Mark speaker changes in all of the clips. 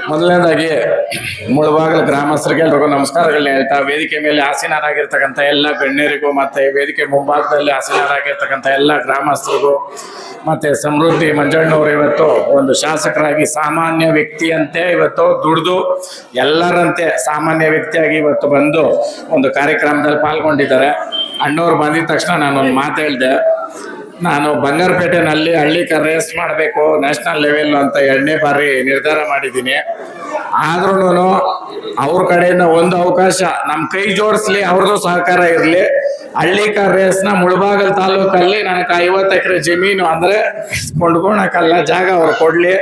Speaker 1: ಮೊದಲನೇದಾಗಿ ಮುಳಬಾಗಿಲು ಗ್ರಾಮಸ್ಥರಿಗೆ ಎಲ್ರಿಗೂ ನಮಸ್ಕಾರಗಳನ್ನ ಹೇಳ್ತಾ, ವೇದಿಕೆ ಮೇಲೆ ಆಸೀನರಾಗಿರ್ತಕ್ಕಂಥ ಎಲ್ಲ ಗಣ್ಯರಿಗೂ ಮತ್ತೆ ವೇದಿಕೆ ಮುಂಭಾಗದಲ್ಲಿ ಆಸೀನರಾಗಿರ್ತಕ್ಕಂಥ ಎಲ್ಲ ಗ್ರಾಮಸ್ಥರಿಗೂ ಮತ್ತೆ ಸಮೃದ್ಧಿ ಮಂಜಣ್ಣವರು ಇವತ್ತು ಒಂದು ಶಾಸಕರಾಗಿ ಸಾಮಾನ್ಯ ವ್ಯಕ್ತಿಯಂತೆ ಇವತ್ತು ದುಡಿದು ಎಲ್ಲರಂತೆ ಸಾಮಾನ್ಯ ವ್ಯಕ್ತಿಯಾಗಿ ಇವತ್ತು ಬಂದು ಒಂದು ಕಾರ್ಯಕ್ರಮದಲ್ಲಿ ಪಾಲ್ಗೊಂಡಿದ್ದಾರೆ. ಅಣ್ಣವ್ರು ಬಂದಿದ ತಕ್ಷಣ ನಾನೊಂದು ಮಾತು ಹೇಳಿದೆ, ನಾನು ಬಂಗಾರಪೇಟೆನಲ್ಲಿ ಹಳ್ಳಿಕರ್ ರೇಸ್ ಮಾಡಬೇಕು ನ್ಯಾಷನಲ್ ಲೆವೆಲ್ ಅಂತ 2ನೇ ಬಾರಿ ನಿರ್ಧಾರ ಮಾಡಿದ್ದೀನಿ. ಆದ್ರೂ ಅವ್ರ ಕಡೆಯಿಂದ ಒಂದು ಅವಕಾಶ ನಮ್ಮ ಕೈ ಜೋಡಿಸ್ಲಿ, ಅವ್ರದ್ದು ಸಹಕಾರ ಇರಲಿ. ಹಳ್ಳಿಕರ್ ರೇಸ್ನ ಮುಳಬಾಗಲ್ ತಾಲೂಕಲ್ಲಿ ನನಗೆ 50 ಎಕರೆ ಜಮೀನು ಅಂದರೆ ಕೊಂಡ್ಕೊಳಕ್ಕಲ್ಲ ಜಾಗ ಅವ್ರು ಕೊಡಲಿ.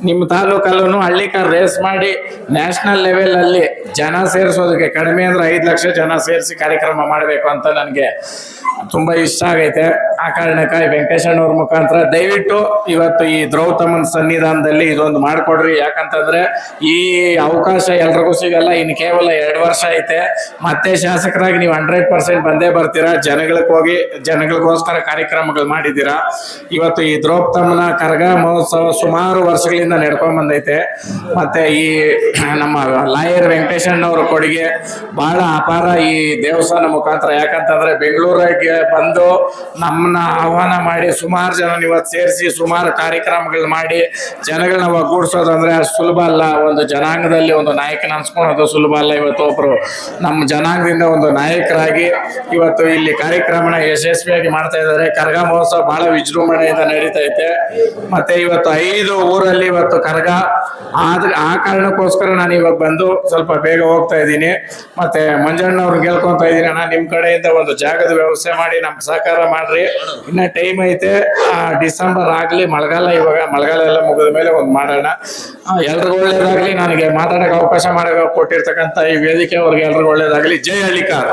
Speaker 1: ನಿಮ್ಮ ತಾಲೂಕಲ್ಲೂ ಹಳ್ಳಿಕರ್ ರೇಸ್ ಮಾಡಿ ನ್ಯಾಷನಲ್ ಲೆವೆಲಲ್ಲಿ ಜನ ಸೇರಿಸೋದಕ್ಕೆ ಕಡಿಮೆ ಅಂದರೆ 5 ಲಕ್ಷ ಜನ ಸೇರಿಸಿ ಕಾರ್ಯಕ್ರಮ ಮಾಡಬೇಕು ಅಂತ ನನಗೆ ತುಂಬ ಇಷ್ಟ ಆಗೈತೆ. ಆ ಕಾರಣಕ್ಕಾಗಿ ವೆಂಕಟೇಶಣ್ಣವ್ರ ಮುಖಾಂತರ ದಯವಿಟ್ಟು ಇವತ್ತು ಈ ದ್ರೌತಮನ್ ಸನ್ನಿಧಾನದಲ್ಲಿ ಇದೊಂದು ಮಾಡಿಕೊಡ್ರಿ. ಯಾಕಂತಂದ್ರೆ ಈ ಅವಕಾಶ ಎಲ್ರಿಗೂ ಸಿಗಲ್ಲ. ಇನ್ನು ಕೇವಲ 2 ವರ್ಷ ಐತೆ. ಮತ್ತೆ ಶಾಸಕರಾಗಿ ನೀವು 100% ಬಂದೇ ಬರ್ತೀರಾ. ಜನಗಳಿಗೆ ಹೋಗಿ ಜನಗಳಿಗೋಸ್ಕರ ಕಾರ್ಯಕ್ರಮಗಳು ಮಾಡಿದ್ದೀರಾ. ಇವತ್ತು ಈ ದ್ರೌತಮನ ಕರಗ ಮಹೋತ್ಸವ ಸುಮಾರು ವರ್ಷಗಳಿಂದ ನಡ್ಕೊಂಡ್ ಬಂದೈತೆ. ಮತ್ತೆ ಈ ನಮ್ಮ ಲಾಯರ್ ವೆಂಕಟೇಶಣ್ಣವ್ರ ಕೊಡುಗೆ ಬಹಳ ಅಪಾರ ಈ ದೇವಸ್ಥಾನ ಮುಖಾಂತರ. ಯಾಕಂತಂದ್ರೆ ಬೆಂಗಳೂರಿಗೆ ಬಂದು ನಮ್ಮನ್ನ ಆಹ್ವಾನ ಮಾಡಿ ಸುಮಾರು ಜನ ಇವತ್ತು ಸೇರಿಸಿ ಸುಮಾರು ಕಾರ್ಯಕ್ರಮಗಳು ಮಾಡಿ ಜನಗಳನ್ನ ಒಗ್ಗೂಡಿಸೋದು ಅಂದ್ರೆ ಅಷ್ಟು ಸುಲಭ ಅಲ್ಲ. ಒಂದು ಜನಾಂಗದಲ್ಲಿ ಒಂದು ನಾಯಕನ ಅನ್ಸ್ಕೊಳೋದು ಸುಲಭ ಅಲ್ಲ. ಇವತ್ತು ಒಬ್ರು ನಮ್ಮ ಜನಾಂಗದಿಂದ ಒಂದು ನಾಯಕರಾಗಿ ಇವತ್ತು ಇಲ್ಲಿ ಕಾರ್ಯಕ್ರಮನ ಯಶಸ್ವಿಯಾಗಿ ಮಾಡ್ತಾ ಇದ್ದಾರೆ. ಕರಗ ಮಹೋತ್ಸವ ಬಹಳ ವಿಜೃಂಭಣೆಯಿಂದ ನಡೀತಾ ಐತೆ. ಮತ್ತೆ ಇವತ್ತು 5 ಊರಲ್ಲಿ ಇವತ್ತು ಕರಗ. ಆ ಕಾರಣಕ್ಕೋಸ್ಕರ ನಾನು ಇವಾಗ ಬಂದು ಸ್ವಲ್ಪ ಬೇಗ ಹೋಗ್ತಾ ಇದ್ದೀನಿ. ಮತ್ತೆ ಮಂಜಣ್ಣವ್ರನ್ನ ಕೇಳ್ಕೊಂತ ಇದ್ದೀನಿ, ಅಣ್ಣ ನಿಮ್ಮ ಕಡೆಯಿಂದ ಒಂದು ಜಾಗದ ವ್ಯವಸ್ಥೆ ಮಾಡಿ ನಮ್ಗೆ ಸಹಕಾರ ಮಾಡ್ರಿ. ಇನ್ನ ಟೈಮ್ ಐತೆ, ಡಿಸೆಂಬರ್ ಆಗ್ಲಿ, ಮಳೆಗಾಲ ಇವಾಗ ಮಳೆಗಾಲ ಎಲ್ಲ ಮುಗಿದ ಮೇಲೆ ಒಂದು ಮಾಡೋಣ. ಎಲ್ರಿಗೂ ಒಳ್ಳೇದಾಗ್ಲಿ. ನನಗೆ ಮಾತಾಡೋಕೆ ಅವಕಾಶ ಕೊಟ್ಟಿರ್ತಕ್ಕಂಥ ಈ ವೇದಿಕೆ ಅವ್ರಿಗೆ ಎಲ್ರಿಗೂ ಒಳ್ಳೇದಾಗ್ಲಿ. ಜೈ ಹಳ್ಳಿಕಾರ್.